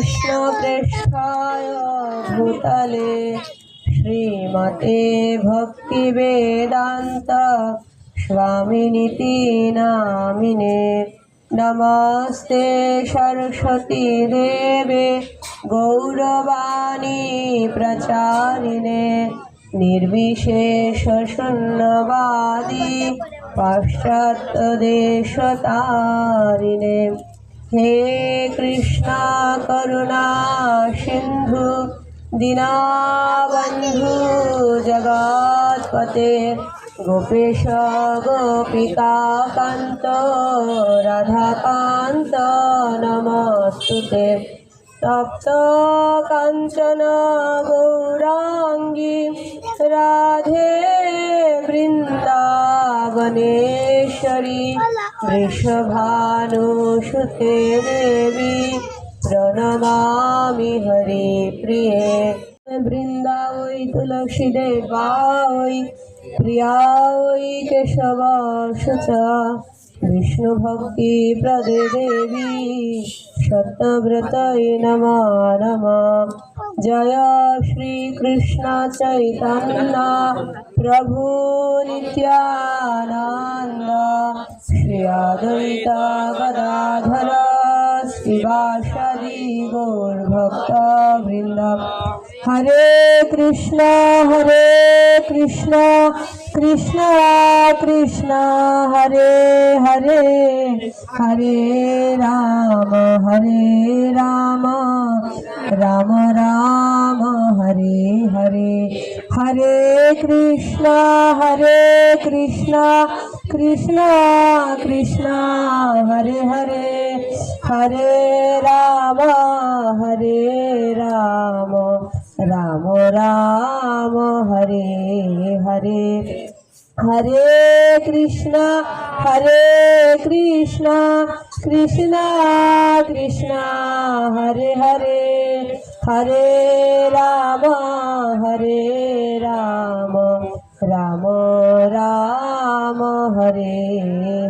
कृष्णपृष्ठाय भूतले श्रीमते भक्तिवेदान्त स्वामिनिति नामिने। नमस्ते सरस्वती देवे गौरवाणी प्रचारिणे निर्विशेष शून्यवादी पाश्चात्यदेशतारिणे। हे कृष्णा करुणा सिंधु दीनबन्धु जगत्पते गोपेश गोपिका कांत राधाकांत नमस्तुते। तप्त कांचन गौरांगी राधे वृंदावनेश्वरी वृषभानुसुते देवी प्रणमामि हरिप्रिये। वृंदावै तुलसी देवाय प्रियाय केशवासुता विष्णुभक्ति प्रदे देवी सत्यव्रतये नमो नमः। जय श्री कृष्ण चैतन्य प्रभु नित्यानंद श्री अद्वैत गदाधर शिवासादि गौर भक्त वृंद। हरे कृष्णा कृष्णा कृष्णा हरे हरे हरे राम राम राम हरे हरे। हरे कृष्णा कृष्णा कृष्णा हरे हरे हरे राम राम राम हरे हरे। हरे कृष्णा कृष्णा कृष्णा हरे हरे हरे राम राम राम हरे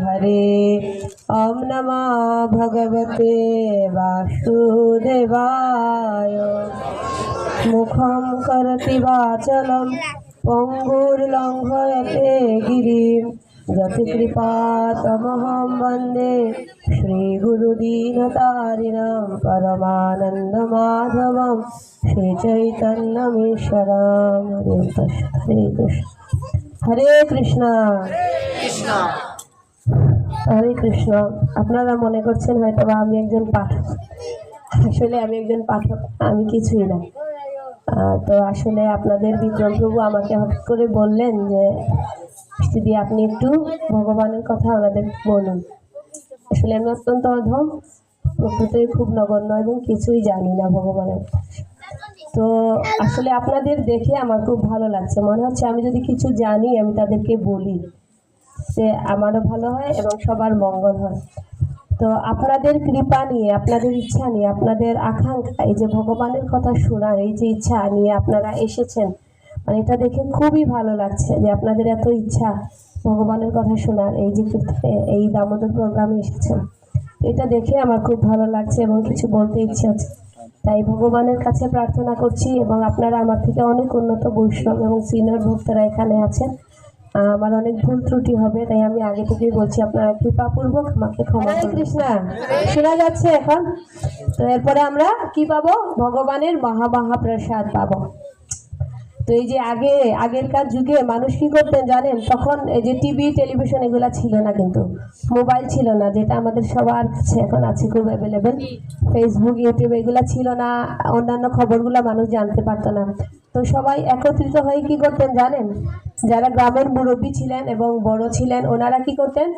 हरे। ओम नमः भगवते वासुदेवाय। मुखं करोति वाचालं पंगुर्लंघयते गिरिं यत्कृपातमहं वन्दे श्रीगुरुदीनतारिणं परमानन्दमाधवं श्रीचैतन्यमीश्वरं। हरे कृष्ण हरे कृष्ण। আপনারা মনে করছেন হয়তো আমি একজন পাঠক, আসলে আমি একজন পাঠক, আমি কিছুই না। তো আসলে আপনাদের বিক্রম প্রভু আমাকে হঠাৎ করে বললেন যে যদি আপনি একটু ভগবানের কথা আমাদের বলুন। আসলে আমি অত্যন্ত অধম, প্রকৃতই খুব নগণ্য এবং কিছুই জানি না ভগবানের। তো আসলে আপনাদের দেখে আমার খুব ভালো লাগছে, মনে হচ্ছে আমি যদি কিছু জানি আমি তাদেরকে বলি, যে আমারও ভালো হয় এবং সবার মঙ্গল হয়। তো আপনাদের কৃপা নিয়ে, আপনাদের ইচ্ছা নিয়ে, আপনাদের আকাঙ্ক্ষা, এই যে ভগবানের কথা শোনার এই যে ইচ্ছা নিয়ে আপনারা এসেছেন, মানে এটা দেখে খুবই ভালো লাগছে যে আপনাদের এত ইচ্ছা ভগবানের কথা শোনার, এই যে এই দামোদর প্রোগ্রামে এসেছেন, এটা দেখে আমার খুব ভালো লাগছে এবং কিছু বলতে ইচ্ছে হচ্ছে। তাই ভগবানের কাছে প্রার্থনা করছি, এবং আপনারা আমার থেকে অনেক উন্নত বৈষ্ণব এবং সিনিয়র ভক্তরা এখানে আছেন, আমার অনেক ভুল ত্রুটি হবে, তাই আমি আগে থেকেই বলছি আপনারা কৃপাপূর্বক আমাকে ক্ষমা করুন। কৃষ্ণ শোনা যাচ্ছে এখন? তো এরপরে আমরা কি পাবো? ভগবানের মহাপ্রসাদ পাবো। তো এই যে আগেরকার যুগে মানুষ কি করতেন জানেন? তখন এই যে টিভি টেলিভিশন এগুলা ছিল না, কিন্তু মোবাইল ছিল না, যেটা আমাদের সবার কাছে এখন আছে খুব অ্যাভেলেবেল। ফেসবুক, ইউটিউব এগুলা ছিল না, অন্যান্য খবরগুলো মানুষ জানতে পারতো না। তো সবাই একত্রিত হয়ে কি করতেন জানেন? যারা গ্রামের মুরব্বী ছিলেন এবং বড় ছিলেন, ওনারা কি করতেন?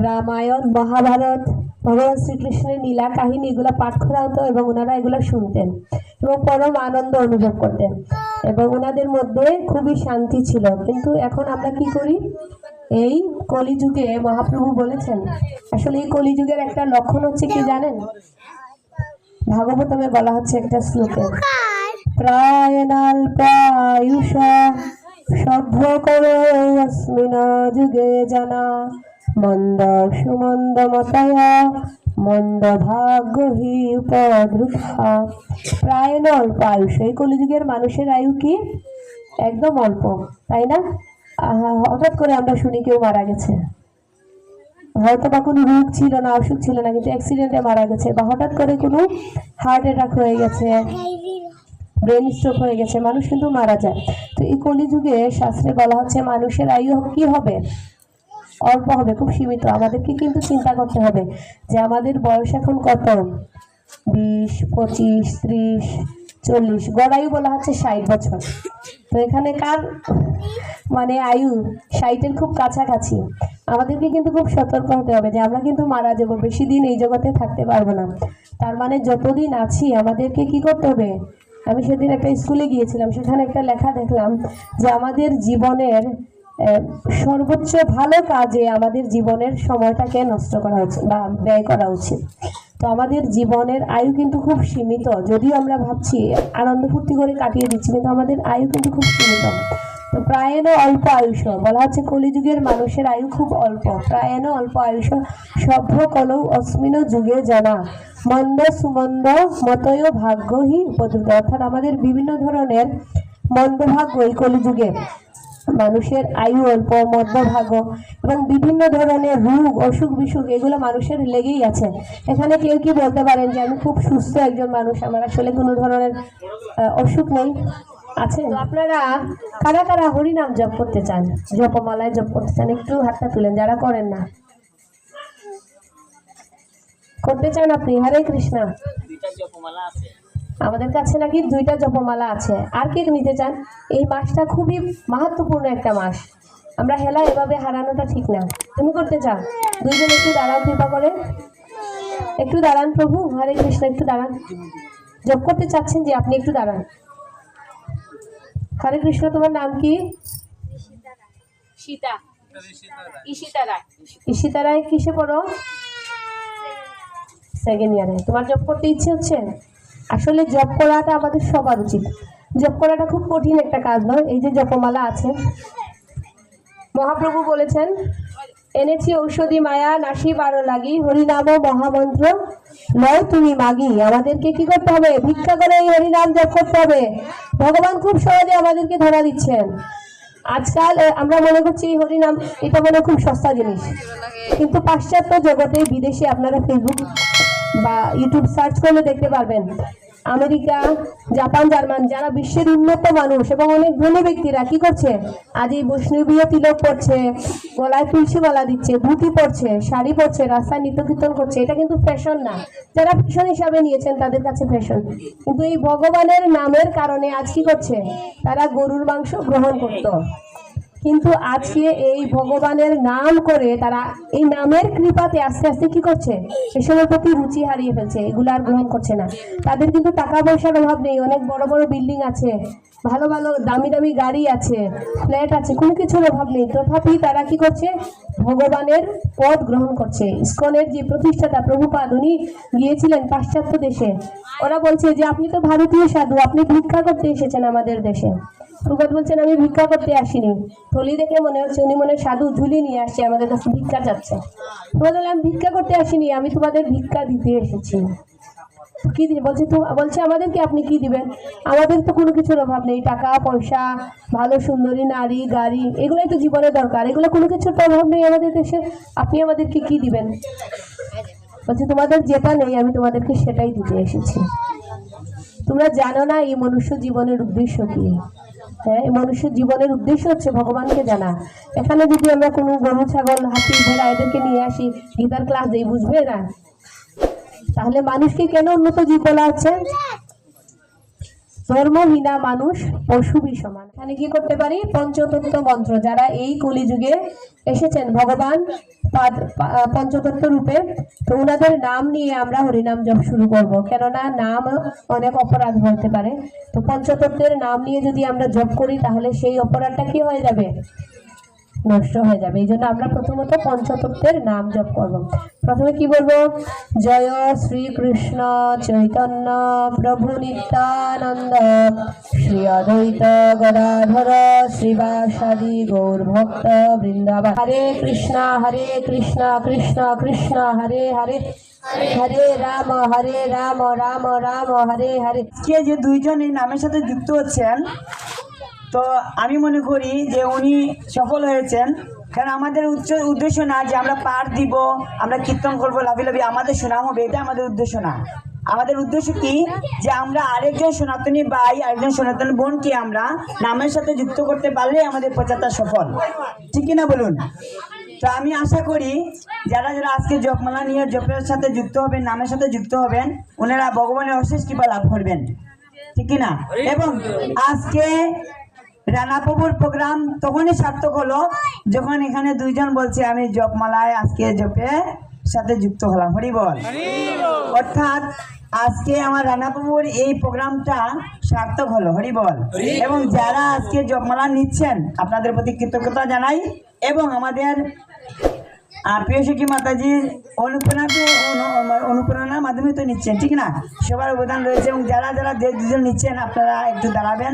রামায়ণ, মহাভারত, ভগবান শ্রীকৃষ্ণের লীলা কাহিনী এগুলো পাঠ করা হতো এবং ওনারা এগুলো শুনতেন এবং পরম আনন্দ অনুভব করতেন এবং ওনাদের মধ্যে খুবই শান্তি ছিল। কিন্তু এখন আমরা কি করি? এই কলিযুগে মহাপ্রভু বলেছেন, আসলে এই কলিযুগের একটা লক্ষণ হচ্ছে কি জানেন? ভাগবতমে বলা হচ্ছে একটা শ্লোকে, প্রায়নাল্পায়ুষ সভ্য করো অস্মিন যুগে জানা মন্দ সুমন্দ মতয়া মন্দ ভাগ্য হি উপদ্রুতা। প্রায় অল্প আয়ুষ। এই কলিযুগের মানুষের আয়ু কি একদম অল্প, তাই না? হঠাৎ করে আমরা শুনি কেউ মারা গেছে, হয়তো বা কোনো রোগ ছিল না, অসুখ ছিল না, কিন্তু অ্যাক্সিডেন্টে মারা গেছে, বা হঠাৎ করে কোনো হার্ট অ্যাটাক হয়ে গেছে, ব্রেন স্ট্রোক হয়ে গেছে, মানুষ কিন্তু মারা যায়। তো এই কলিযুগে শাস্ত্রে বলা হচ্ছে মানুষের আয়ু কি হবে, অল্প হবে, খুব সীমিত। আমাদেরকে কিন্তু চিন্তা করতে হবে যে আমাদের বয়স এখন কত, 20, 25, 30, 40, গড়ায়ু বলা হচ্ছে 60 বছর। তো এখানে কার মানে আয়ু 60-এর খুব কাছাকাছি। আমাদেরকে কিন্তু খুব সতর্ক হতে হবে যে আমরা কিন্তু মারা যাব, বেশি দিন এই জগতে থাকতে পারবো না। তার মানে যতদিন আছি আমাদেরকে কি করতে হবে। আমি সেদিন একটা স্কুলে গিয়েছিলাম, সেখানে একটা লেখা দেখলাম যে আমাদের জীবনের সর্বোচ্চ ভালো কাজে আমাদের জীবনের সময়টাকে নষ্ট করা উচিত বা ব্যয় করা উচিত। তো আমাদের জীবনের আয়ু কিন্তু খুব সীমিত, যদিও আমরা ভাবছি আনন্দ ফুর্তি করে কাটিয়ে দিচ্ছি, কিন্তু আমাদের আয়ু কিন্তু খুব সীমিত। তো প্রায়ণ অল্প আয়ুষ বলা হচ্ছে কলিযুগের মানুষের আয়ু খুব অল্প। প্রায়ণ অল্প আয়ুষ সভ্য কলৌ অস্মিন যুগে জানা মন্দ সুমন্দ মতয় ভাগ্যহি উপদ্রুত। অর্থাৎ আমাদের বিভিন্ন ধরনের মন্দ ভাগ্য এই কলিযুগে মানুষের আয়ু অল্প, মধ্যভাগ এবং বিভিন্ন ধরনের রোগ অসুখ বিসুখ এগুলো মানুষের লেগেই আছে। এখানে কেউ কি বলতে পারেন যে আমি খুব সুস্থ একজন মানুষ, আমার আসলে কোনো ধরনের অসুখ নেই? আছে। তো আপনারা কারা কারা হরিনাম জপ করতে চান, জপমালায় জপ করতে চান, একটু হাতটা তুলেন। যারা করেন না, করতে চান আপনি? হরে কৃষ্ণা। আমাদের কাছে নাকি 2টা জপমালা আছে। আর কে নিতে চান? এই মাসটা খুবই মাহাত্ম্যপূর্ণ একটা মাস, আমরা হেলা এভাবে হারানোটা ঠিক না। তুমি করতে চাও? 2 জন একটু দাঁড়ান, কৃপা করে একটু দাঁড়ান। প্রভু হরে কৃষ্ণ, একটু দাঁড়ান। জপ করতে চাচ্ছেন যে আপনি একটু দাঁড়ান। হরে কৃষ্ণ। তোমার নাম কি? ঈশিতা রায়। কিসে পড়ো? 2nd ইয়ারে। তোমার জব করতে ইচ্ছে হচ্ছে? আসলে জব করাটা আমাদের সবার উচিত। জব করাটা খুব কঠিন একটা কাজ নয়। এই যে জপমালা আছে, মহাপ্রভু বলেছেন এনেছি ঔষধি মায়া নাসি বারো লাগি হরিনাম মহামন্ত্র নয় তুমি মাগি। আমাদেরকে কি করতে হবে? ভিক্ষা করে এই হরিনাম জপ করতে হবে। ভগবান খুব সহজে আমাদেরকে ধরা দিচ্ছেন। আজকাল আমরা মনে করছি হরিনাম এটা মনে খুব সস্তা জিনিস, কিন্তু পাশ্চাত্য জগতে বিদেশে আপনারা ফেসবুক বা ইউটিউব সার্চ করলে দেখতে পারবেন আমেরিকা, জাপান, জার্মান যারা বিশ্বের উন্নত মানুষ এবং অনেক ধনী ব্যক্তিরা কি করছে, আজ এই বৈষ্ণবীয় তিলক পড়ছে, গলায় তুলসী মালা দিচ্ছে, ধুতি পড়ছে, শাড়ি পরছে, রাস্তায় নৃত্য কীর্তন করছে। এটা কিন্তু ফ্যাশন না, যারা ফ্যাশন হিসাবে নিয়েছেন তাদের কাছে ফ্যাশন, কিন্তু এই ভগবানের নামের কারণে আজ কি করছে, তারা গরুর মাংস গ্রহণ করত, কিন্তু আজকে এই ভগবানের নাম করে তারা এই নামের কৃপাতে আস্তে আস্তে কি করছে, এসবের প্রতি রুচি হারিয়ে ফেলছে, এগুলো আর গ্রহণ করছে না। তাদের কিন্তু টাকা পয়সার অভাব নেই, অনেক বড় বড় বিল্ডিং আছে, ভালো ভালো দামি দামি গাড়ি আছে, ফ্ল্যাট আছে, কোনো কিছুর অভাব নেই, তথাপি তারা কি করছে, ভগবানের পদ গ্রহণ করছে। ইসকনের যে প্রতিষ্ঠাতা প্রভুপাদ উনি গিয়েছিলেন পাশ্চাত্য দেশে, ওরা বলছে যে আপনি তো ভারতীয় সাধু, আপনি ভিক্ষা করতে এসেছেন আমাদের দেশে। প্রভুপাদ বলছেন আমি ভিক্ষা করতে আসিনি, থলি দেখে মনে হচ্ছে উনি মনে সাধু ঝুলি নিয়ে আসছে আমাদের কাছে ভিক্ষা যাচ্ছে। প্রভুপাদ বললেন আমি ভিক্ষা করতে আসিনি, আমি তোমাদের ভিক্ষা দিতে এসেছি। কি বলছে? তো বলছে আমাদেরকে আপনি কি দিবেন? আমাদের তো কোনো কিছুর অভাব নেই, টাকা পয়সা, ভালো সুন্দরী নারী, গাড়ি, এগুলোই তো জীবনে দরকার, এগুলো কোনো কিছুর তো অভাব নেই আমাদের দেশে, আপনি আমাদেরকে কি দিবেন? বলছে তোমাদের যেটা নেই আমি তোমাদেরকে সেটাই দিতে এসেছি। তোমরা জানো না এই মনুষ্য জীবনের উদ্দেশ্য কি? হ্যাঁ, এই মনুষ্য জীবনের উদ্দেশ্য হচ্ছে ভগবানকে জানা। এখানে যদি আমরা কোনো গরু ছাগল হাতি ঘোড়া এদেরকে নিয়ে আসি, গীতার ক্লাস দেই, বুঝবে না, তাহলে মানুষকে কেন উন্নত জীব বলা হচ্ছে? ধর্মহীনা মানুষ পশুবি সমান। এখানে কি করতে পারি? পঞ্চতত্ত্ব মন্ত্র, যারা এই কলিযুগে এসেছেন ভগবান পঞ্চতত্ত্ব রূপে, তো ওনাদের নাম নিয়ে আমরা হরিনাম জপ শুরু করব, কেননা নাম অনেক অপরাধ হতে পারে। তো পঞ্চতত্ত্বের নাম নিয়ে যদি আমরা জপ করি তাহলে সেই অপরাধটা কি হয়ে যাবে? নষ্ট হয়ে যাবে। এই জন্য আমরা প্রথমত পঞ্চতত্ত্বের নাম জপ করব। প্রথমে কি বলবো? জয় শ্রীকৃষ্ণ চৈতন্য প্রভু নিত্যানন্দ শ্রী অদ্বৈত গদাধর শ্রীবাসাদি গৌর ভক্ত বৃন্দাবন। হরে কৃষ্ণ কৃষ্ণ কৃষ্ণ হরে হরে হরে রাম রাম রাম হরে হরে। কে যে দুইজন এই নামের সাথে যুক্ত হচ্ছেন, তো আমি মনে করি যে উনি সফল হয়েছেন। কারণ আমাদের উদ্দেশ্য না যে আমরা পাঠ দিব, আমরা কীর্তন করবো, লাভি আমাদের সুনাম হবে, এটা আমাদের উদ্দেশ্য না। আমাদের উদ্দেশ্য কি, যে আমরা আরেকজন সনাতনী ভাই, আরেকজন সনাতনী বোনকে আমরা নামের সাথে যুক্ত করতে পারলে আমাদের প্রচারটা সফল, ঠিক কিনা বলুন? তো আমি আশা করি যারা যারা আজকে জপমালা নিয়ে জপের সাথে যুক্ত হবেন, নামের সাথে যুক্ত হবেন, ওনারা ভগবানের অশেষ কৃপা লাভ করবেন, ঠিক কিনা? এবং আজকে রানা প্রভুর প্রোগ্রাম তখনই সার্থক হলো যখন এখানে দুইজন বলছে আমি জপমালায় আজকে জপে সাথে যুক্ত হলাম। হরি বল। অর্থাৎ আজকে আমার রানা প্রভুর এই প্রোগ্রামটা সার্থক হলো। হরি বল। এবং যারা আজকে জপমালা নিচ্ছেন আপনাদের প্রতি কৃতজ্ঞতা জানাই। এবং আমাদের প্রিয় সখী মাতাজির অনুপ্রেরণার মাধ্যমে তো নিচ্ছেন, ঠিক না? সবার অবদান রয়েছে। এবং যারা যারা দুজন নিচ্ছেন আপনারা একটু দাঁড়াবেন।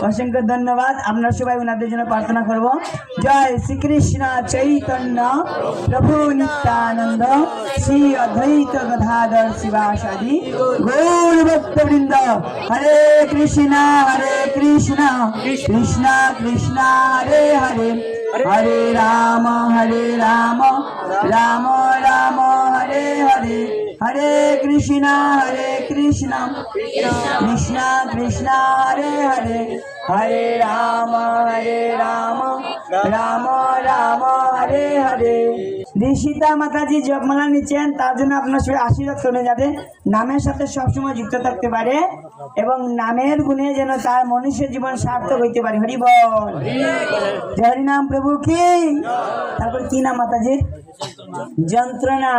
অসংখ্য ধন্যবাদ। আপনারা সবাই ওনাদের জন্য প্রার্থনা করব। জয় শ্রীকৃষ্ণ চৈতন্য প্রভু নিত্যানন্দ শ্রী অদ্বৈত গদাধর শিবাসাদি গৌর ভক্তবৃন্দ। হরে কৃষ্ণ কৃষ্ণ কৃষ্ণ হরে হরে হরে রাম রাম রাম হরে হরে হরে কৃষ্ণ কৃষ্ণ কৃষ্ণ হরে হরে হরে রাম রাম রাম হরে হরে। ঋষিতা মাতাজি জপমালা নিচ্ছেন, তার জন্য আপনার সবাই আশীর্বাদ করবেন যাতে নামের সাথে সবসময় যুক্ত থাকতে পারে এবং নামের গুণে যেন তার মনুষ্য জীবন সার্থক হইতে পারে। হরি বল। হরি নাম প্রভু কি। তারপর কি নাম মাতাজির? যন্ত্রণা।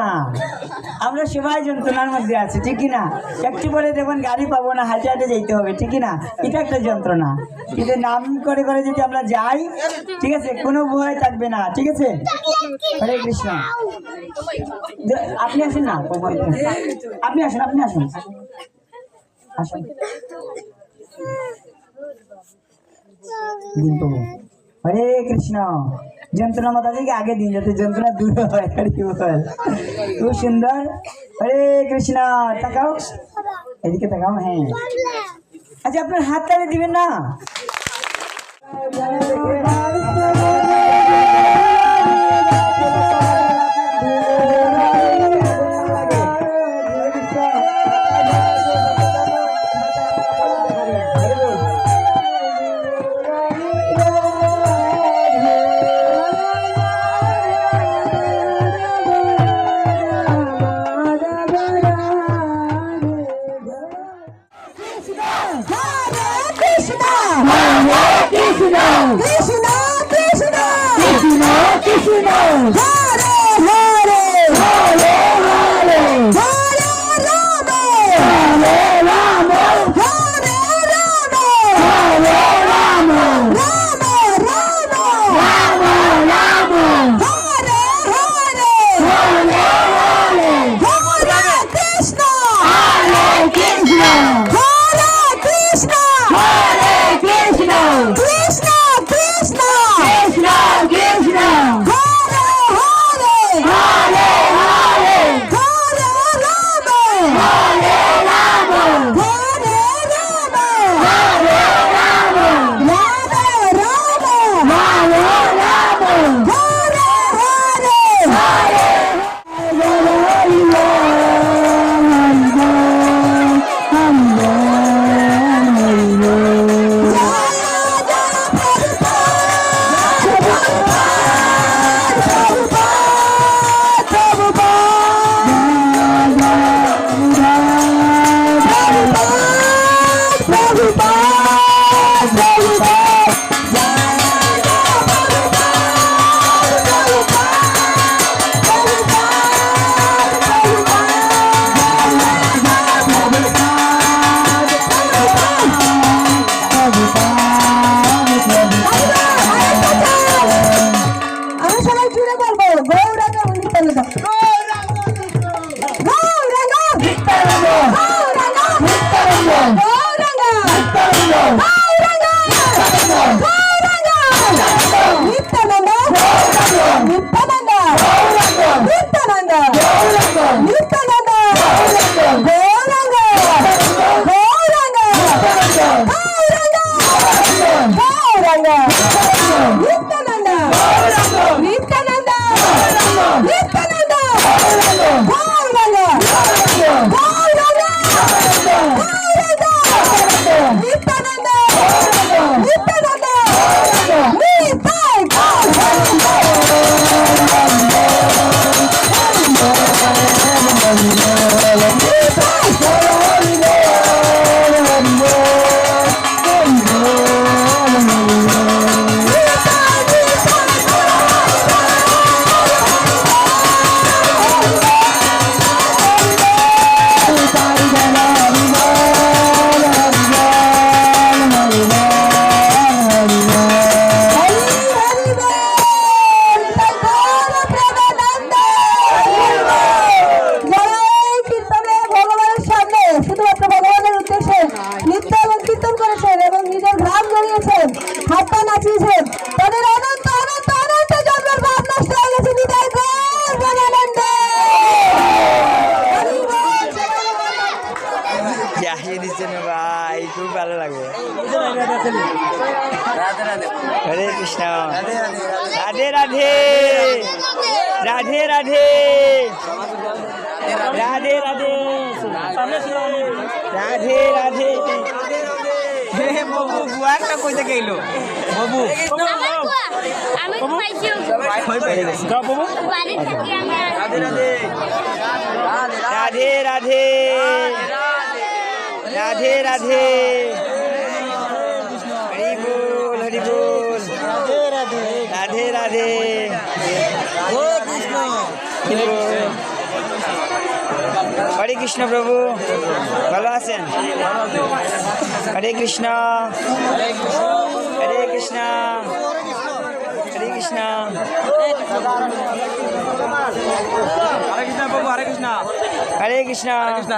আমরা সবাই যন্ত্রণার মধ্যে আছি, ঠিক না? একটু পরে দেখুন গাড়ি পাবো না, হাঁটে হাঁটে যেতে হবে, ঠিক না? এটা একটা যন্ত্রণা। কিন্তু নাম করে করে যদি আমরা যাই, ঠিক আছে, কোনো ভয় থাকবে না, ঠিক আছে? হরে কৃষ্ণ। আপনি আসুন না, আপনি আসুন আসুন। হরে কৃষ্ণ। যন্ত্রণা মাতাজিকে আগে দিন যাতে যন্ত্রণা দূর হয়। খুব সুন্দর। হরে কৃষ্ণ। তাকাও, এদিকে তাকাও। হ্যাঁ, আচ্ছা আপনার হাত তালে দিবেন না? নৃত্য এবং কীর্তন করেছেন এবং নিজের ঘাম জড়িয়েছেন, হাত পা নাচিয়েছেন, তাদের অনন্ত অনন্ত অনন্ত জন্মের পাপ নষ্ট হয়ে গেছে। নিতাই গৌর প্রেমানন্দে। জাহিয়ে দিচ্ছেন ভাই, খুব ভালো লাগে। হরে কৃষ্ণ, রাধে রাধে, রাধে রাধে, রাধে রাধে, রাধে রাধে। বাবু বুয়া একটা কইতে গেল বাবু আমি খাইছি বাড়ি থেকে আমি রাধে রাধে, রাধে রাধে, হরি বল হরি বল, রাধে রাধে, হরে কৃষ্ণ প্রভু, ভালো আছেন? হরে কৃষ্ণ, হরে কৃষ্ণ, হরে কৃষ্ণ, হরে কৃষ্ণ প্রভু, হরে কৃষ্ণ, হরে কৃষ্ণ, হরে কৃষ্ণ।